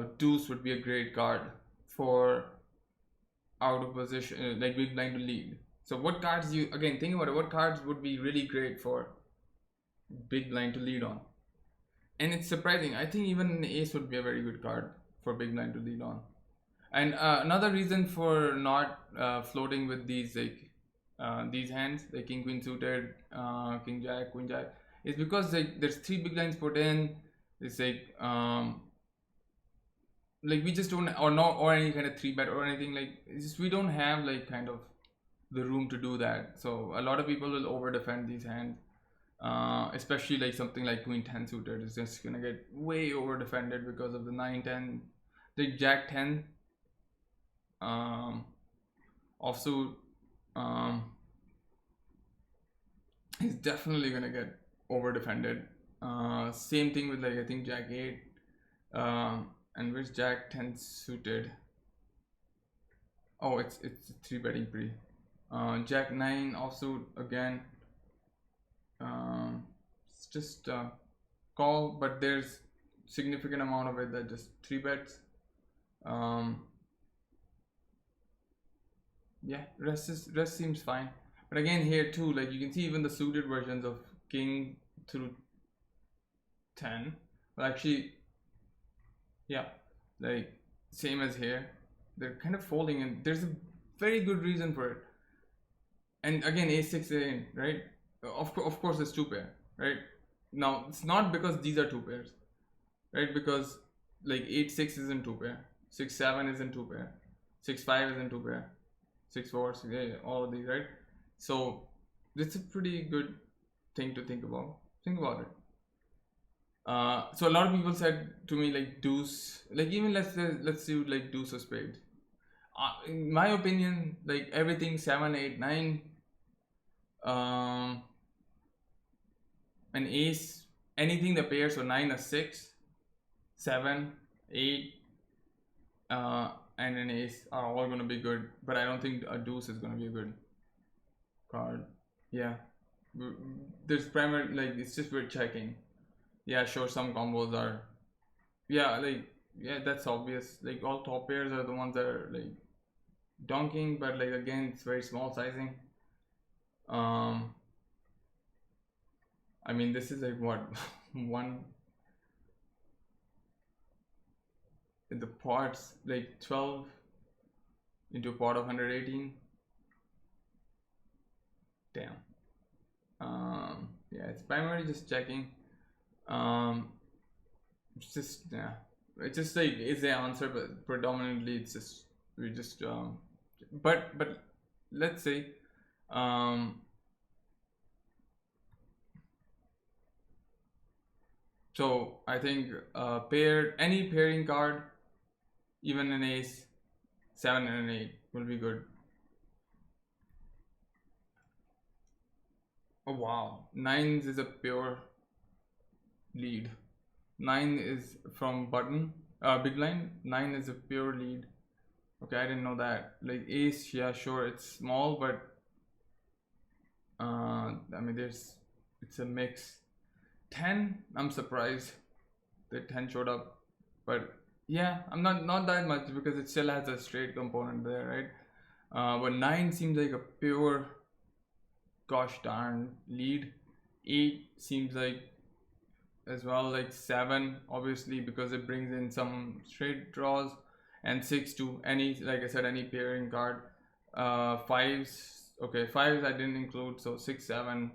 deuce would be a great card for out of position, like big blind to lead. So what cards you, again, think about it, what cards would be really great for big blind to lead on? And it's surprising, I think even an ace would be a very good card for big blind to lead on. And another reason for not floating with these these hands, like king queen suited, king jack, queen jack, is because like there's 3 big blinds put in. It's like we just don't, or not, or any kind of 3-bet or anything, like it's just we don't have like kind of the room to do that. So a lot of people will over defend these hands, especially like something like queen 10 suited is just gonna get way over defended because of the 9-10, the jack 10 offsuit is definitely gonna get over defended. Same thing with like I think jack 8, and where's jack 10 suited? Oh, it's 3-betting pre. Jack 9 offsuit again. It's just call, but there's significant amount of it that just 3-bets. Yeah, rest seems fine. But again, here too, like you can see even the suited versions of king through 10. Well, actually, yeah, like same as here, they're kind of folding, and there's a very good reason for it. And again, a6 in, right? Of course it's 2 pair, right? Now it's not because these are 2 pairs, right? Because like 8-6 isn't 2 pair, 6-7 isn't 2 pair, 6-5 isn't 2 pair, 6-4, yeah, all of these, right? So it's a pretty good thing to think about. Think about it. So a lot of people said to me like deuce, like even let's do like deuce of spades. In my opinion, like everything 7, 8, 9, an ace, anything that pairs, so 9 or 6, 7, 8, and an ace are all going to be good, but I don't think a deuce is going to be a good card. Yeah, there's primary, like it's just we're checking. Yeah, sure, some combos are, yeah, like, yeah, that's obvious, like all top pairs are the ones that are like donking, but like again it's very small sizing. I mean this is like what one in the pots, like 12 into a pot of 118. Damn. Yeah, it's primarily just checking. It's just, yeah, it's just like is the answer, but predominantly it's just we just but let's say so I think any pairing card, even an ace, 7 and an 8 will be good. Oh wow, 9s is a pure lead. 9 is from button, big line. 9 is a pure lead. Okay, I didn't know that. Like ace, yeah, sure, it's small, but I mean it's a mix. 10, I'm surprised that 10 showed up, but yeah, I'm not that much because it still has a straight component there, right? But 9 seems like a pure gosh darn lead. 8 seems like as well, like 7 obviously because it brings in some straight draws, and 6 to any, like I said, any pairing card. 5s, okay, 5s I didn't include, so 6, 7,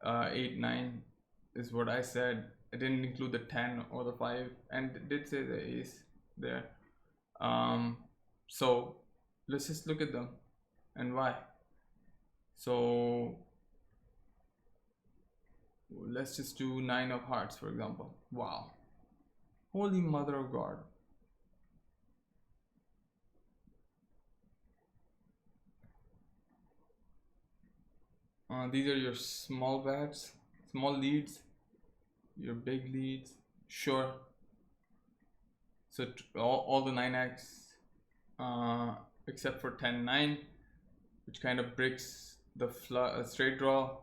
8, 9 is what I said. I didn't include the 10 or the 5, and it did say the ace there. So let's just look at them and why. So let's just do 9 of hearts, for example. Wow, holy mother of God. These are your small bets, small leads, your big leads, sure. So all the 9x except for 10-9, which kind of breaks the straight draw.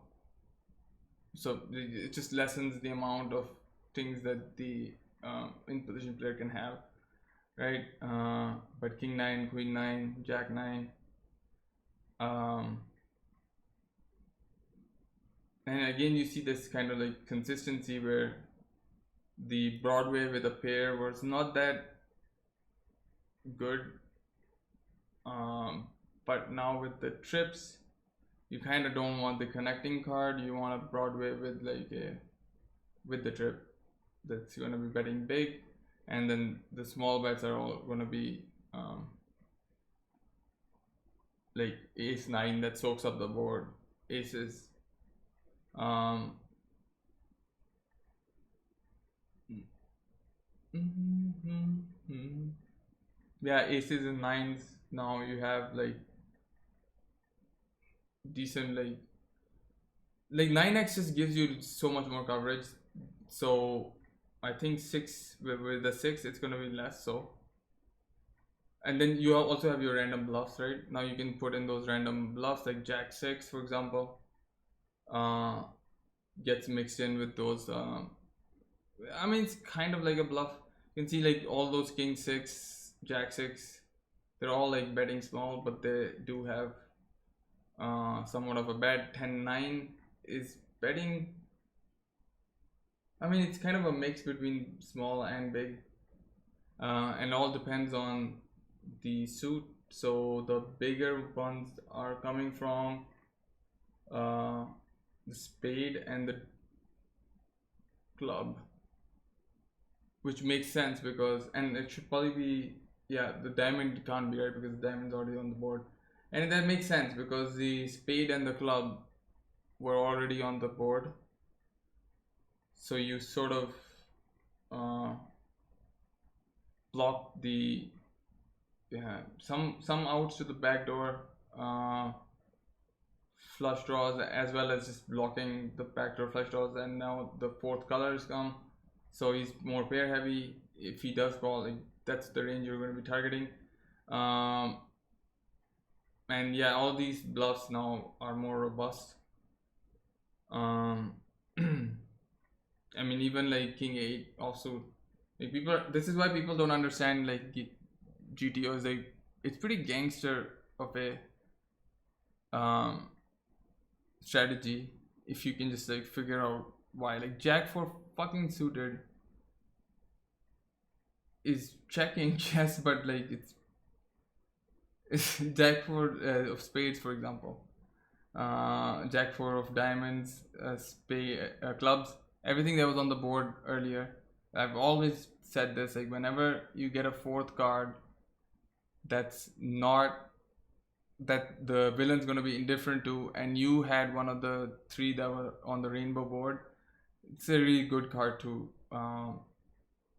So it just lessens the amount of things that the in position player can have, right? But king 9, queen 9, jack 9, and again you see this kind of like consistency where the Broadway with a pair was not that good, but now with the trips you kind of don't want the connecting card, you want a Broadway with like a with the trip that's going to be betting big, and then the small bets are all going to be like ace 9 that soaks up the board, aces, yeah, aces and 9s. Now you have like decent like 9x just gives you so much more coverage, so I think 6 with the 6 it's gonna be less so. And then you also have your random bluffs, right? Now you can put in those random bluffs like jack 6 for example, gets mixed in with those. I mean it's kind of like a bluff. You can see like all those king 6, jack 6, they're all like betting small, but they do have somewhat of a bet. 10-9 is betting, I mean it's kind of a mix between small and big, and all depends on the suit. So the bigger ones are coming from the spade and the club, which makes sense because, and it should probably be, yeah, the diamond can't be, right, because the diamond's already on the board, and that makes sense because the spade and the club were already on the board, so you sort of block the some outs to the back door, flush draws, as well as just blocking the backdoor flush draws. And now the fourth color has come, so he's more pair heavy. If he does call, like, that's the range you're going to be targeting. And yeah, all these bluffs now are more robust. I mean even like king 8 also, like people, this is why people don't understand like GTOs. Like it's pretty gangster of a strategy if you can just like figure out why. Like jack 4 fucking suited is checking chess, but like it's jack 4 of spades for example, jack 4 of diamonds, spade, clubs, everything that was on the board earlier. I've always said this, like whenever you get a fourth card that's not, that the villain's going to be indifferent to, and you had one of the 3 that were on the rainbow board, it's a really good card to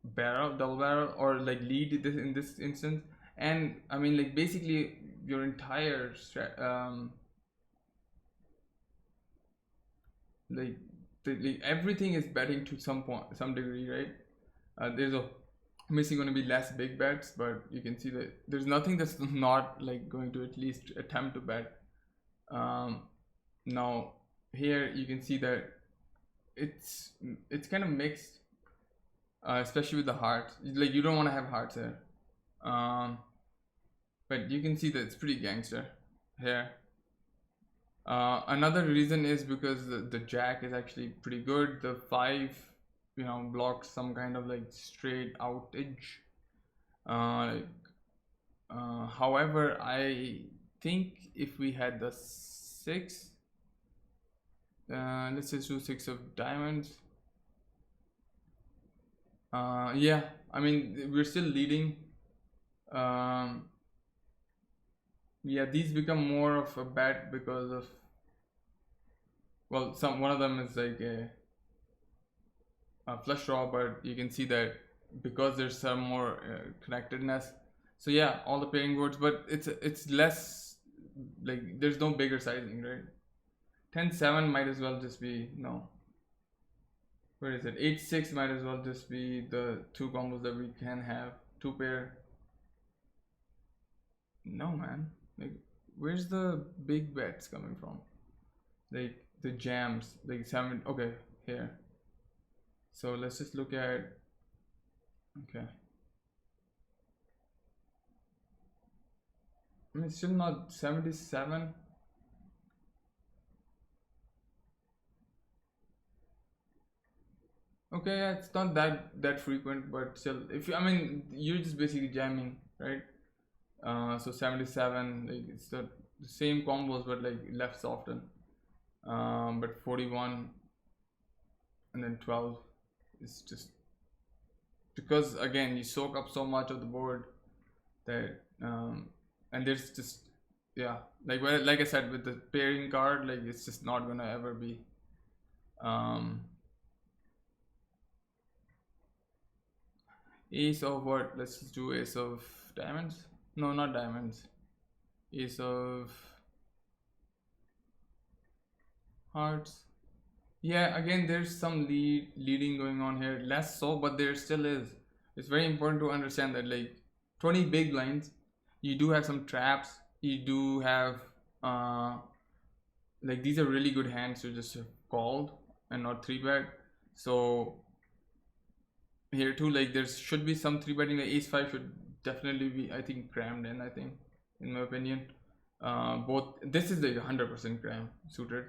barrel, double barrel, or like lead this in this instance. And I mean like basically your entire like everything is betting to some point, some degree, right? There's a obviously going to be less big bets, but you can see that there's nothing that's not like going to at least attempt to bet. Now here you can see that it's kind of mixed, especially with the hearts. Like you don't want to have hearts here, but you can see that it's pretty gangster here. Another reason is because the jack is actually pretty good. The 5, you know, blocks some kind of like straight outage. However, I think if we had the 6, let's just do 6 of diamonds. Yeah, I mean we're still leading. Yeah, these become more of a bet because of, well, one of them is like a flush draw, but you can see that because there's some more connectedness. So yeah, all the pairing boards, but it's less, like there's no bigger sizing, right? 10-7 might as well just be, no, where is it, 8-6 might as well just be the 2 combos that we can have, 2 pair. No man, like where's the big bets coming from? Like the jams, like 7, okay, here. So let's just look at Okay. I mean, still not 77. Okay, yeah, it's not that frequent, but still, if you, I mean, you're just basically jamming, right? So 77, like it's the same combos, but like left soften. But 41 and then 12 is just because again you soak up so much of the board that and there's just yeah, like I said with the pairing card, like it's just not gonna ever be um ace of what, let's just do ace of diamonds, no, not diamonds, ace of hearts. Yeah, again there's some leading going on here, less so, but there still is. It's very important to understand that like 20 big blinds, you do have some traps, you do have uh like these are really good hands to just have called and not 3-bet. So here too, like there should be some 3-betting. The ace 5 should definitely be, I think, crammed in, I think, in my opinion. Both, this is like 100% cram suited,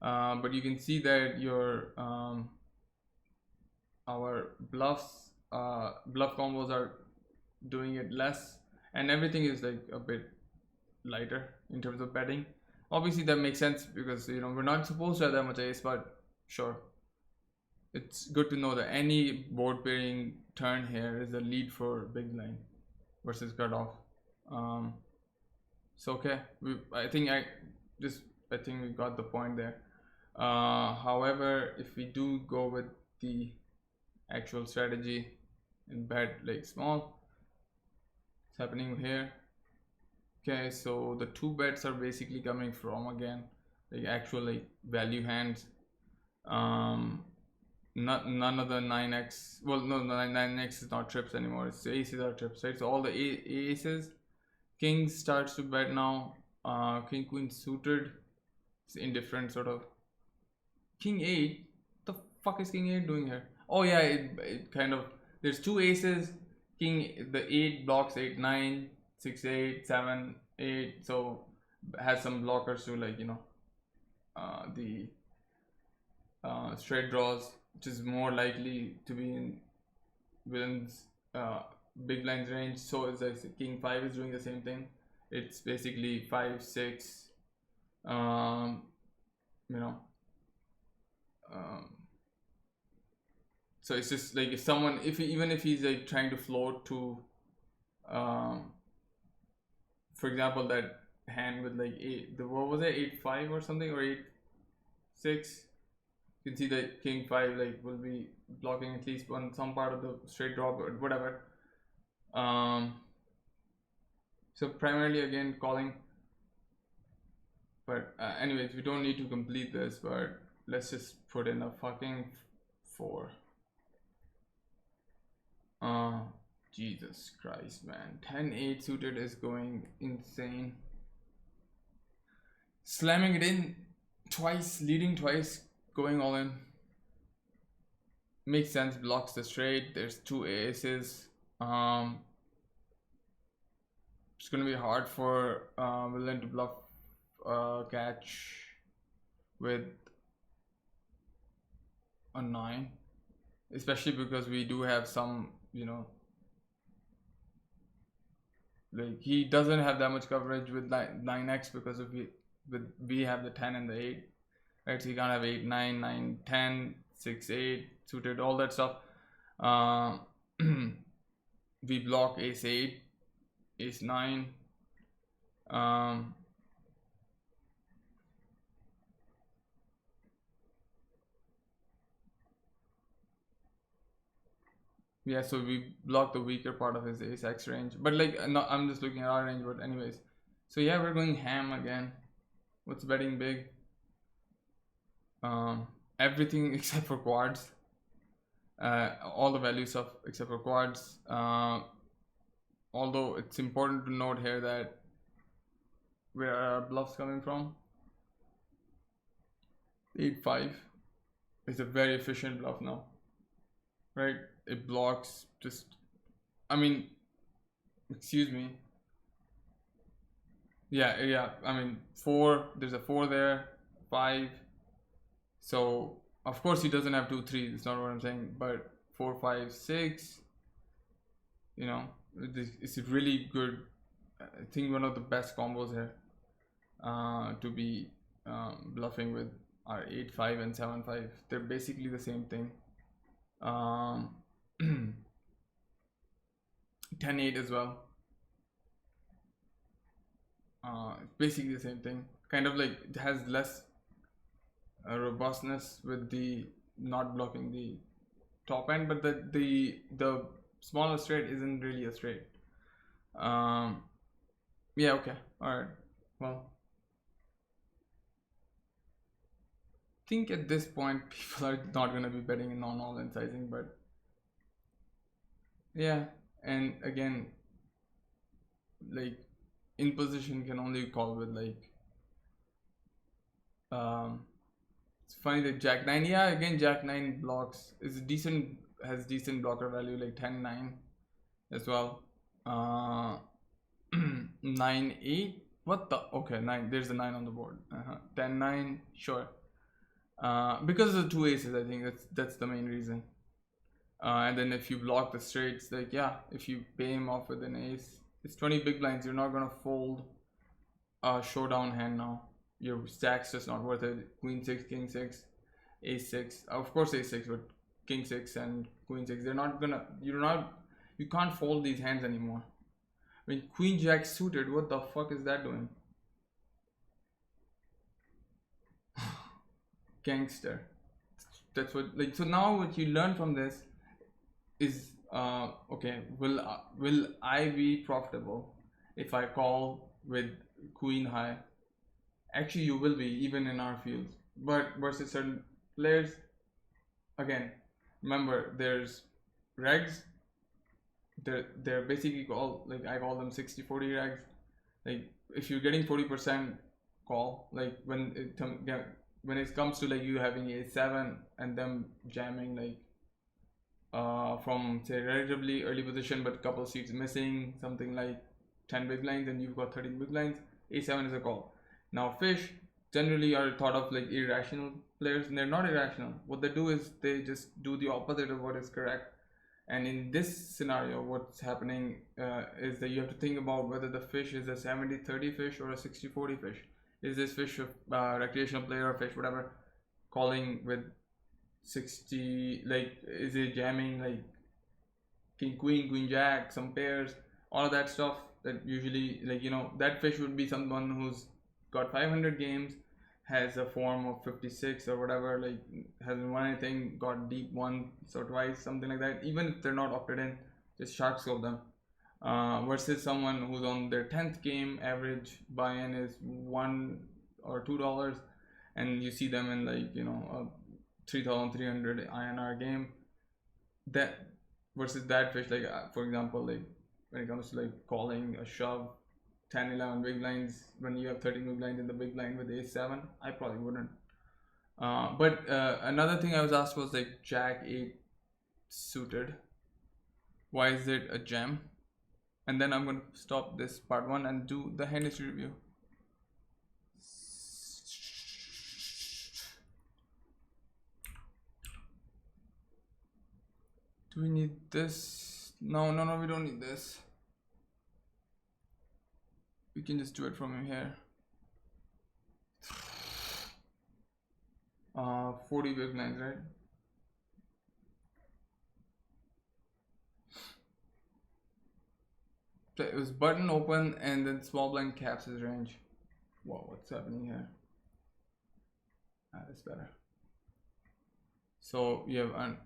but you can see that your our bluff combos are doing it less, and everything is like a bit lighter in terms of betting. Obviously that makes sense because you know we're not supposed to have that much ace, but sure, it's good to know that any board pairing turn here is a lead for big line versus cutoff. um so okay, I think I think we got the point there. However, if we do go with the actual strategy and bet like small, it's happening here. Okay, so the two bets are basically coming from again like actual like value hands. Not none of the 9x, well no, 9x is not trips anymore, it's aces are trips, right? So all the aces, king starts to bet now, king queen suited, it's indifferent sort of. King 8, the fuck is king 8 doing here? Oh yeah, it kind of, there's two aces, king, the 8 blocks 8 9 6 8 7 8, so has some blockers to like, you know, the straight draws, which is more likely to be in villain's big blinds range. So is like king 5 is doing the same thing. It's basically 5 6, you know, um, so it's just like if someone, if even if he's like trying to float to um, for example that hand with like 8, the what was it, 8 5 or something, or 8 6, you can see that king 5 like will be blocking at least one, some part of the straight draw or whatever. So primarily again calling, but anyways, we don't need to complete this, but let's just put in a fucking 4. Jesus Christ, man, 10-8 suited is going insane, slamming it in twice, leading twice, going all in. Makes sense, blocks the straight, there's two aces. It's gonna be hard for villain to bluff catch with a 9, especially because we do have some, you know, like he doesn't have that much coverage with 9x because of we have the 10 and the 8, right? So you can't have 8 9 9 10 6 8 suited, all that stuff. We block ace 8, ace 9. Yeah, so we block the weaker part of his ace x range, but like no, I'm just looking at our range, but anyways. So yeah, we're going ham again. What's betting big? Everything except for quads, all the value stuff except for quads. Although it's important to note here that where are our bluffs coming from? 8-5 is a very efficient bluff now, right? It blocks just I mean, excuse me. Yeah. I mean, 4. There's a 4 there. 5. So of course he doesn't have 2 3. That's not what I'm saying. But 4 5 6. You know, it's a really good. I think one of the best combos here. To be bluffing with are 8 5 and 7 5. They're basically the same thing. 10 8 as well. Basically the same thing. Kind of like it has less robustness with the not blocking the top end, but the smaller straight isn't really a straight. Yeah, okay, all right. Well, I think at this point people are not gonna be betting in non-all-in sizing, but yeah. And again, like in position can only call with like it's funny that Jack 9, yeah, again Jack 9 blocks is decent, has decent blocker value like 10 9 as well. 9 8, what the, okay, 9, there's a 9 on the board. 10 9, sure. Because of the 2 aces, I think that's the main reason. And then if you block the straights, like yeah, if you pay him off with an ace, it's 20 big blinds. You're not gonna fold a showdown hand now. Your stack's just not worth it. Queen 6, king 6, ace 6, of course ace 6, but king 6 and queen 6, they're not gonna, you can't fold these hands anymore. I mean, queen jack suited, what the fuck is that doing? Gangster. That's what, like, so now what you learn from this is okay, will I be profitable if I call with queen high? Actually you will be, even in our fields, but versus certain players, again, remember there's regs, they're basically called, like I call them 60-40 regs. Like if you're getting 40% call, like when it comes to like you having a 7 and them jamming like from say relatively early position but couple seats missing, something like 10 big lines and you've got 13 big lines, a7 is a call. Now fish generally are thought of like irrational players, and they're not irrational. What they do is they just do the opposite of what is correct. And in this scenario, what's happening is that you have to think about whether the fish is a 70-30 fish or a 60-40 fish. Is this fish a recreational player or fish, whatever, calling with 60, like is it jamming like king queen, queen jack, some pairs, all of that stuff that usually, like, you know, that fish would be someone who's got 500 games, has a form of 56 or whatever, like hasn't won anything, got deep once or twice, something like that. Even if they're not opted in, just shark scope them. Versus someone who's on their 10th game, average buy-in is $1 or $2, and you see them in like, you know, a 3,300 INR game. That versus that fish, like for example, like when it comes to like calling a shove 10 11 big blinds when you have 13 big blinds in the big blind with ace 7, I probably wouldn't. But another thing I was asked was like jack 8 suited, why is it a jam? And then I'm going to stop this part 1 and do the hand history review. Do we need this? No, we don't need this. We can just do it from here. 40 big blinds, right? So it was button open and then small blind caps his range. Whoa, what's happening here? That's better. So you have an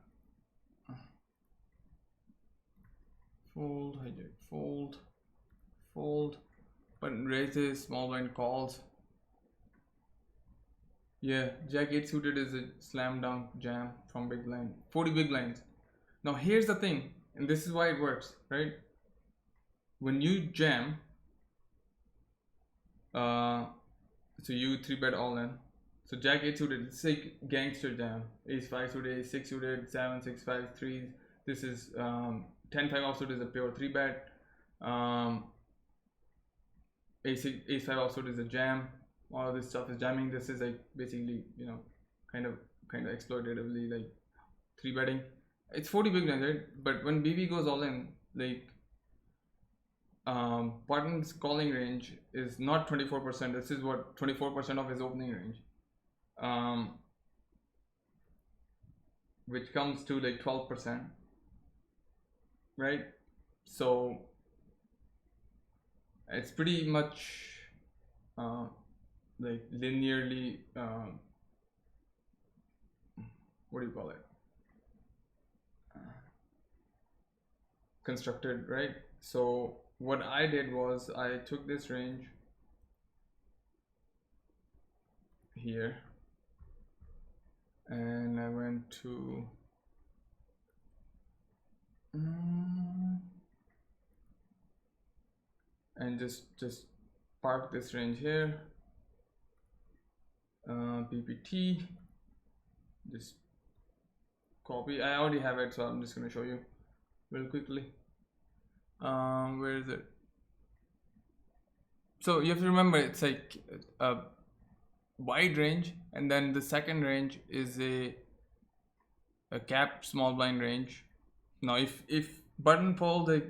fold, hijack, fold, button raises, small blind calls. Yeah, jack 8 suited is a slam down jam from big blind. 40 big blinds. Now here's the thing, and this is why it works, right? When you jam, so you 3-bet all in. So jack 8 suited, it's like gangster jam. Ace 5 suited, ace 6 suited, 7 6 5 3. This is 10-5 offsuit is a pure 3-bet. Ace-5 offsuit is a jam. All of this stuff is jamming. This is like basically, you know, kind of exploitatively like 3-betting. It's 40 big blinds, right? But when BB goes all in, like Button's calling range is not 24%. This is what 24% of his opening range, which comes to like 12%, right? So it's pretty much like linearly what do you call it, constructed, right? So what I did was I took this range here and I went to and just park this range here, PPT, just copy. I already have it, so I'm just going to show you real quickly. Where is it? So you have to remember it's like a wide range, and then the second range is a cap small blind range. Now if button fold, like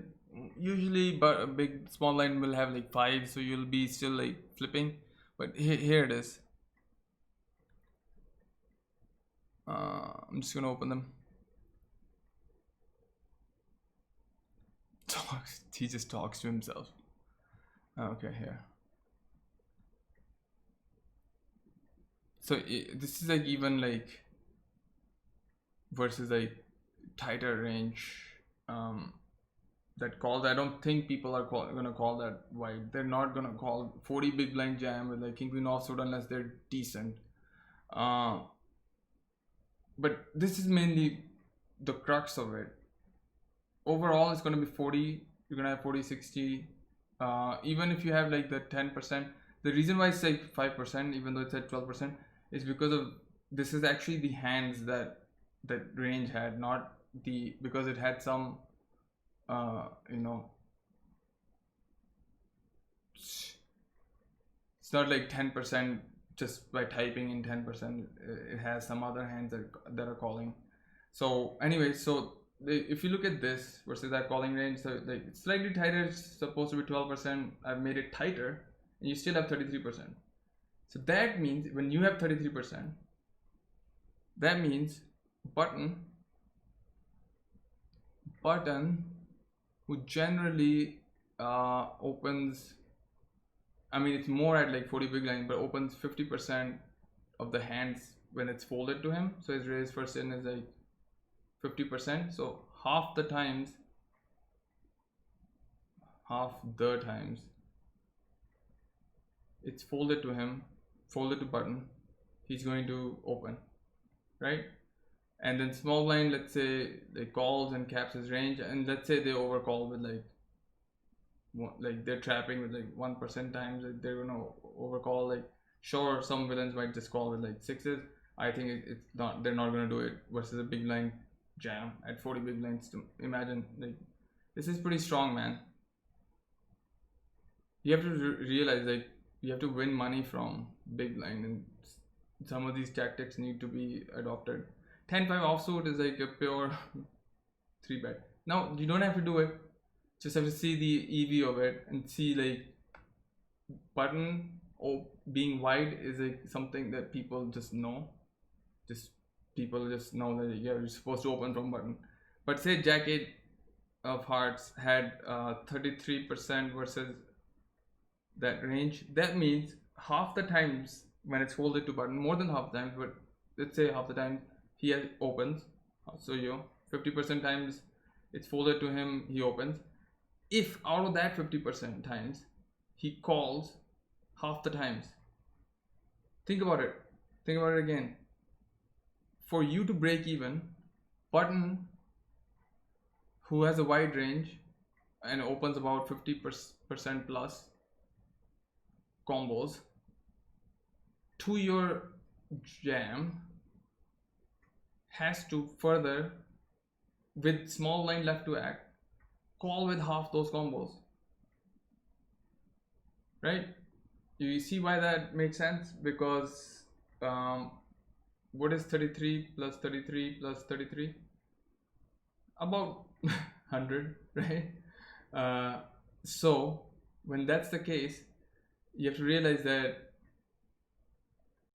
usually but a big small blind will have like 5, so you'll be still like flipping, but here it is. I'm just gonna open them. He just talks to himself. Okay, here. So this is like even like versus like tighter range that calls. I don't think people are gonna call that wide. They're not gonna call 40 big blind jam with like king queen offsuit unless they're decent. But this is mainly the crux of it. Overall it's going to be 40. You're going to have 40, 60. Even if you have like the 10%, the reason why it's like 5% even though it's at 12% is because of this is actually the hands that range had, not the, because it had some you know, it's not like 10% just by typing in 10%. It has some other hands that are calling. So anyway, so if you look at this versus that calling range, so like it's slightly tighter. It's supposed to be 12%. I've made it tighter, and you still have 33%. So that means when you have 33%, that means button who generally opens, I mean it's more at like 40 big line, but opens 50% of the hands when it's folded to him. So his raise first in is like 50%. So half the times it's folded to him, folded to button, he's going to open, right? And then small blind, let's say they calls and caps his range, and let's say they overcall with like they're trapping with like 1% times, like they're gonna overcall. Like sure, some villains might just call with like 6s. I think it's not, they're not gonna do it versus a big blind jam at 40 big blinds. To imagine, like this is pretty strong, man. You have to realize like you have to win money from big blind, and some of these tactics need to be adopted. 10-5 offsuit is like a pure 3-bet. Now you don't have to do it, just have to see the EV of it and see like button being wide is like something that people just know. People just know that you're supposed to open from button. But say Jack 8 of hearts had 33% versus that range. That means half the times when it's folded to button, more than half the times, but let's say half the time he opens. So 50% times it's folded to him, he opens. If out of that 50% times he calls half the times, think about it again. For you to break even, button who has a wide range and opens about 50% plus combos to your jam has to further, with small blind left to act, call with half those combos, right? You see why that makes sense? Because what is 33 plus 33 plus 33? About 100, right? So when that's the case, you have to realize that